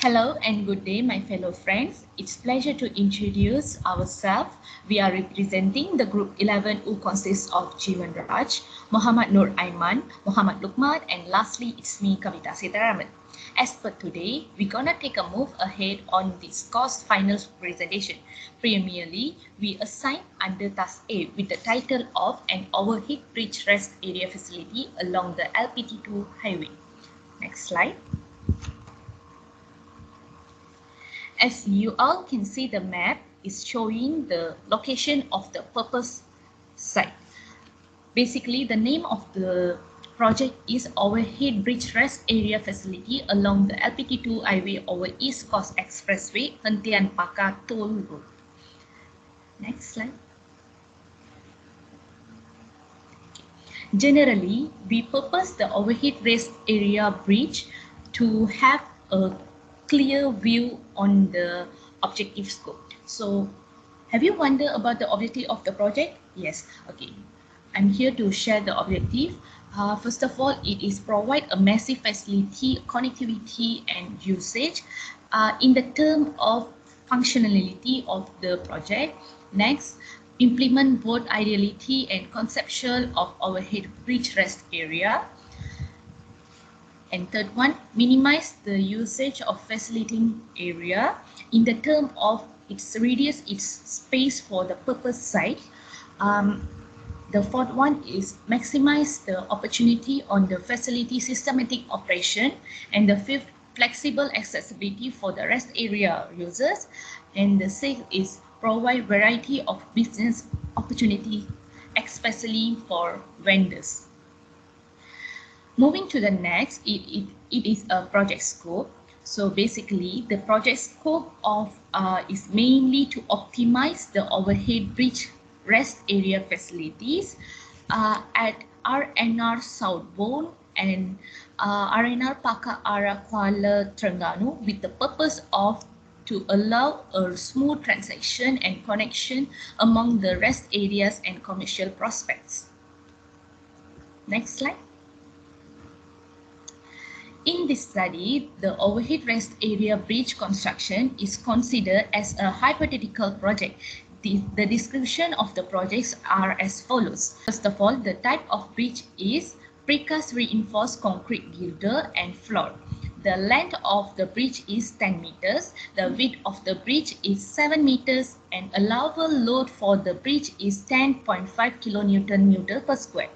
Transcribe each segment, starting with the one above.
Hello and good day, my fellow friends. It's a pleasure to introduce ourselves. We are representing the group 11 who consists of Jiwan Raj, Muhammad Nur Aiman, Muhammad Lukman, and lastly, it's me, Kavita Sitaraman. As per today, we're gonna take a move ahead on this course finals presentation. Primarily, we assign under task A with the title of an overhead bridge rest area facility along the LPT2 Highway. Next slide. As you all can see, the map is showing the location of the purpose site. Basically, the name of the project is Overhead Bridge Rest Area Facility along the LPT2 Highway over East Coast Expressway, Hentian Pakar Toll Road. Next slide. Generally, we purpose the overhead rest area bridge to have a clear view on the objective scope. So, have you wondered about the objective of the project? Yes. Okay. I'm here to share the objective. First of all, it is provide a massive facility, connectivity, and usage in the term of functionality of the project. Next, implement both ideality and conceptual of overhead bridge rest area. And third one, minimize the usage of facilitating area in the term of its reduce its space for the purpose site. The fourth one is maximize the opportunity on the facility systematic operation. And the fifth, flexible accessibility for the rest area users. And the sixth is provide variety of business opportunity, especially for vendors. Moving to the next, it is a project scope. So basically, the project scope of is mainly to optimize the overhead bridge rest area facilities at RNR Southbourne and RNR Pakar Arah Kuala Terengganu with the purpose of to allow a smooth transaction and connection among the rest areas and commercial prospects. Next slide. In this study, the overhead rest area bridge construction is considered as a hypothetical project. The description of the projects are as follows. First of all, the type of bridge is precast reinforced concrete girder and floor. The length of the bridge is 10 meters. The width of the bridge is 7 meters and allowable load for the bridge is 10.5 kilonewton per square.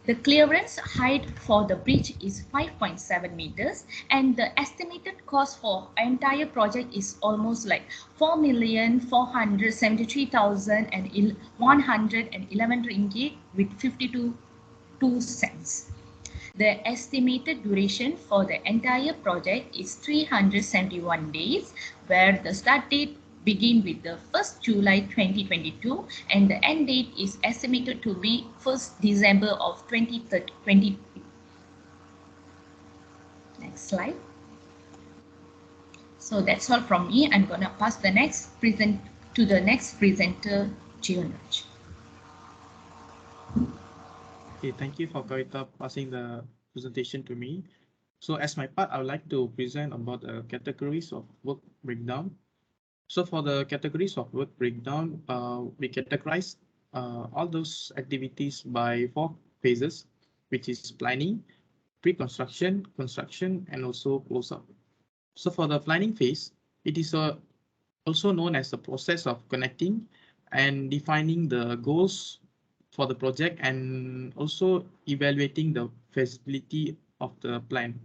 The clearance height for the bridge is 5.7 meters and the estimated cost for entire project is almost like 4,473,111 ringgit with 52 cents. The estimated duration for the entire project is 371 days, where the start date begin with the 1st July 2022 and the end date is estimated to be 1st December of 2020. Next slide. So that's all from me. I'm gonna pass the next presenter, Jiwan Raj. Okay, thank you for Kavita passing the presentation to me. So as my part, I would like to present about the categories of work breakdown. So for the categories of work breakdown, we categorize all those activities by 4 phases, which is planning, pre-construction, construction, and also close-up. So for the planning phase, it is also known as the process of connecting and defining the goals for the project and also evaluating the feasibility of the plan.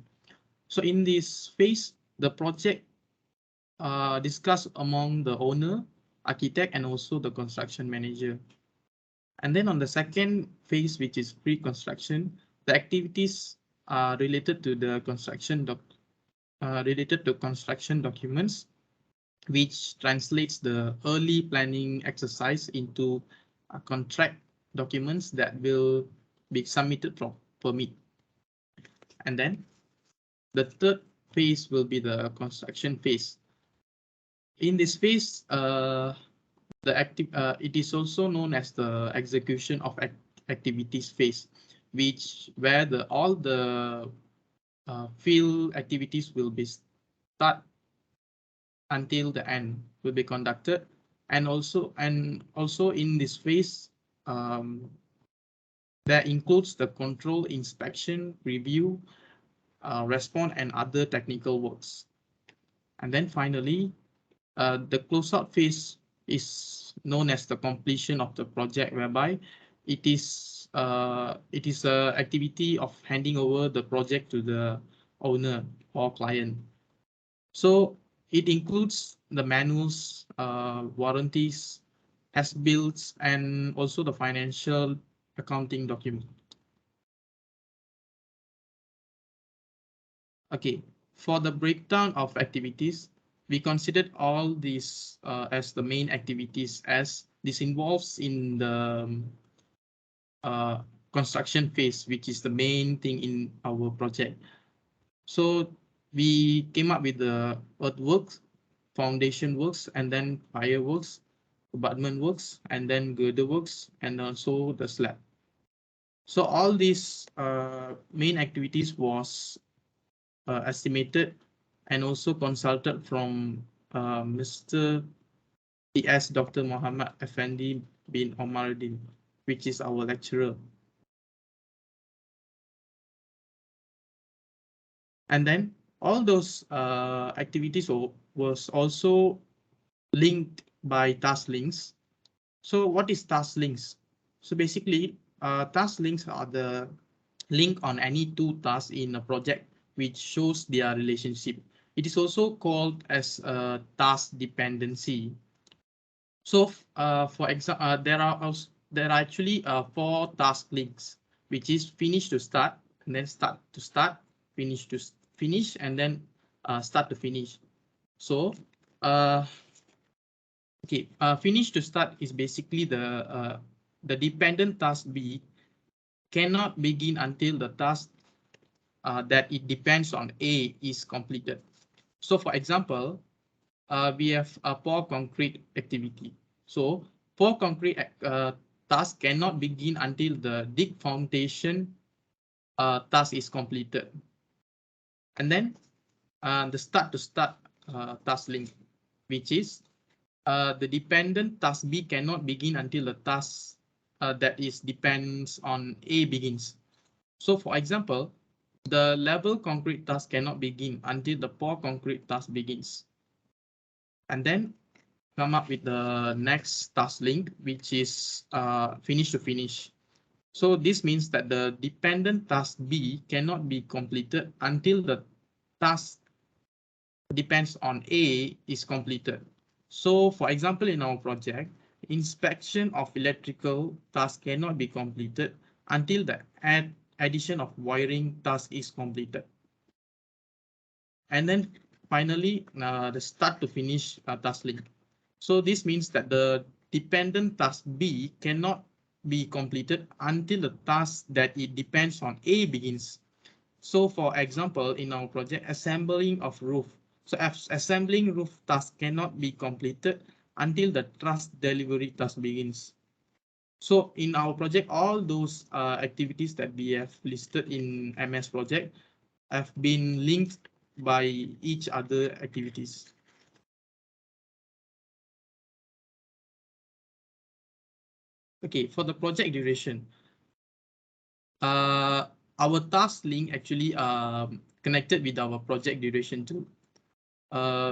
So in this phase, the project discussed among the owner, architect, and also the construction manager. And then on the second phase, which is pre-construction, the activities are related to the construction documents, which translates the early planning exercise into contract documents that will be submitted for permit. And then the third phase will be the construction phase. In this phase, it is also known as the execution of activities phase, where all the field activities will be start until the end will be conducted, and also in this phase that includes the control, inspection, review, response, and other technical works. And then finally, the closeout phase is known as the completion of the project, whereby it is a activity of handing over the project to the owner or client. So it includes the manuals, warranties, as-builts, and also the financial accounting document. Okay, for the breakdown of activities, we considered all these as the main activities, as this involves in the construction phase, which is the main thing in our project. So we came up with the earthworks, foundation works, and then fireworks, abutment works, and then girder works, and also the slab. So all these main activities was estimated and also consulted from Mr. T.S. Dr. Muhammad Effendi bin Omaruddin, which is our lecturer. And then all those activities was also linked by task links. So what is task links? So basically, task links are the link on any two tasks in a project which shows their relationship. It is also called as a task dependency. So for example, there are actually 4 task links, which is finish to start, and then start to start, finish to finish, and then start to finish. So okay, finish to start is basically the dependent task B cannot begin until the task that it depends on A is completed. So for example, we have a pour concrete activity. So pour concrete task cannot begin until the dig foundation task is completed. And then the start to start task link, which is the dependent task B cannot begin until the task that is depends on A begins. So for example, the level concrete task cannot begin until the pour concrete task begins. And then come up with the next task link, which is finish to finish. So this means that the dependent task B cannot be completed until the task depends on A is completed. So for example, in our project, inspection of electrical task cannot be completed until the addition of wiring task is completed. And then finally, the start to finish task link. So this means that the dependent task B cannot be completed until the task that it depends on A begins. So for example, in our project, assembling of roof. So assembling roof task cannot be completed until the truss delivery task begins. So in our project, all those activities that we have listed in MS project have been linked by each other activities. Okay, for the project duration, our task link actually connected with our project duration too.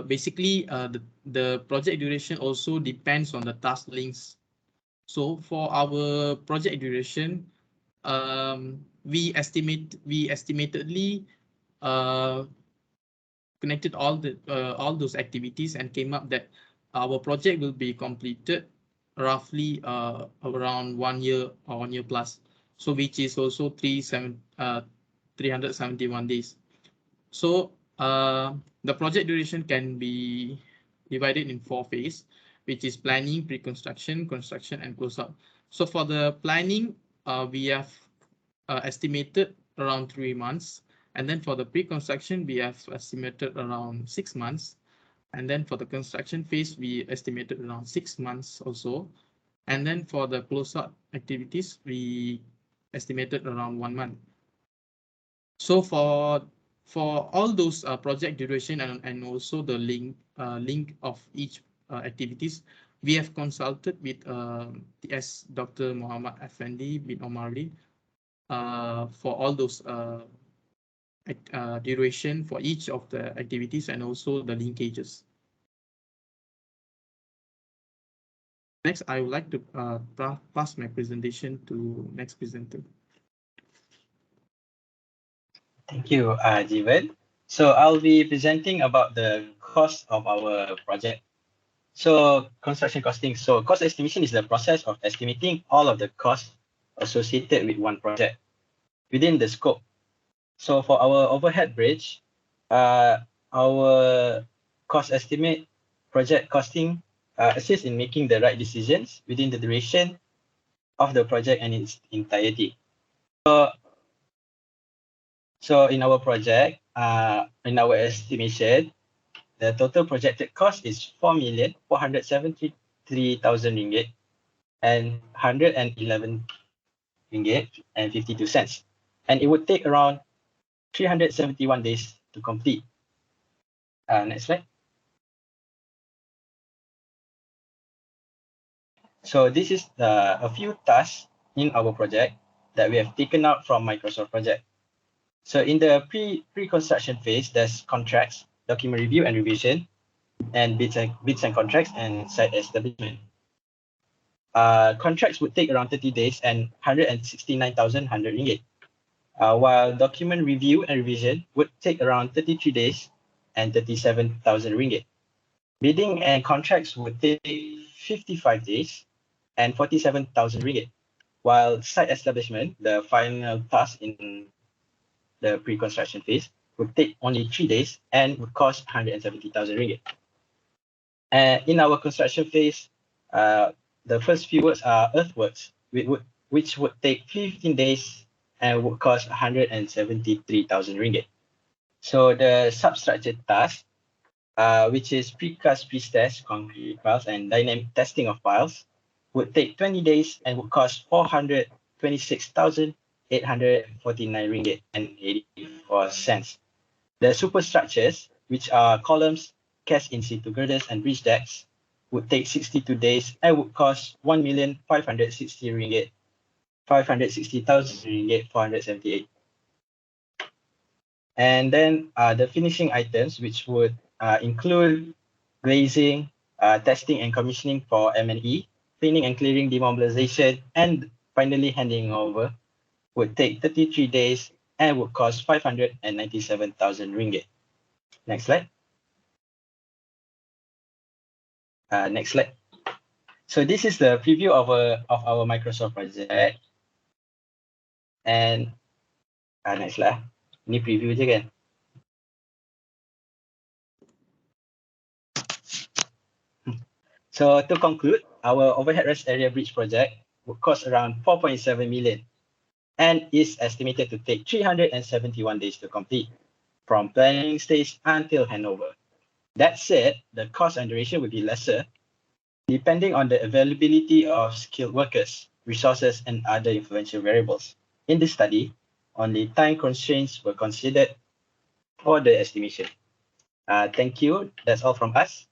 Basically, the project duration also depends on the task links. So for our project duration, we estimatedly connected all those activities and came up that our project will be completed roughly around 1 year or 1 year plus. So which is also 371 days. So the project duration can be divided in 4 phases, which is planning, pre-construction, construction, and closeout. So for the planning, we have estimated around 3 months. And then for the pre-construction, we have estimated around 6 months. And then for the construction phase, we estimated around 6 months also. And then for the closeout activities, we estimated around 1 month. So for For all those project duration and also the link of each activities, we have consulted with TS Dr. Muhammad Effendi bin Omarli for all those duration for each of the activities and also the linkages. Next, I would like to pass my presentation to next presenter. Thank you, Jeevan. So I'll be presenting about the cost of our project. So construction costing. So cost estimation is the process of estimating all of the costs associated with one project within the scope. So for our overhead bridge, our cost estimate project costing assists in making the right decisions within the duration of the project and its entirety. So in our project, in our estimation, the total projected cost is 4,473,000 ringgit and 111 ringgit and 52 cents. And it would take around 371 days to complete. Next slide. So this is a few tasks in our project that we have taken out from Microsoft project. So in the pre-construction phase, there's contracts, document review and revision, and bids and contracts and site establishment. Contracts would take around 30 days and 169,100 ringgit, while document review and revision would take around 33 days and 37,000 ringgit. Bidding and contracts would take 55 days and 47,000 ringgit, while site establishment, the final task in the pre-construction phase, would take only 3 days and would cost 170,000 ringgit. In our construction phase, the first few works are earthworks, which would take 15 days and would cost 173,000 ringgit. So the substructure task, which is precast, pre-stressed concrete piles and dynamic testing of piles, would take 20 days and would cost 426,849 ringgit and 84 cents. The superstructures, which are columns, cast in situ girders and bridge decks, would take 62 days and would cost 1,560,000 ringgit, 560,000 ringgit, 478. And then the finishing items, which would include glazing, testing and commissioning for M&E, cleaning and clearing, demobilization, and finally handing over, would take 33 days and would cost 597,000 ringgit. Next slide. Next slide. So this is the preview of our Microsoft project. And next slide. Ini preview je kan. So to conclude, our overhead rest area bridge project would cost around 4.7 million and is estimated to take 371 days to complete from planning stage until handover. That said, the cost and duration would be lesser depending on the availability of skilled workers, resources, and other influential variables. In this study, only time constraints were considered for the estimation. Thank you. That's all from us.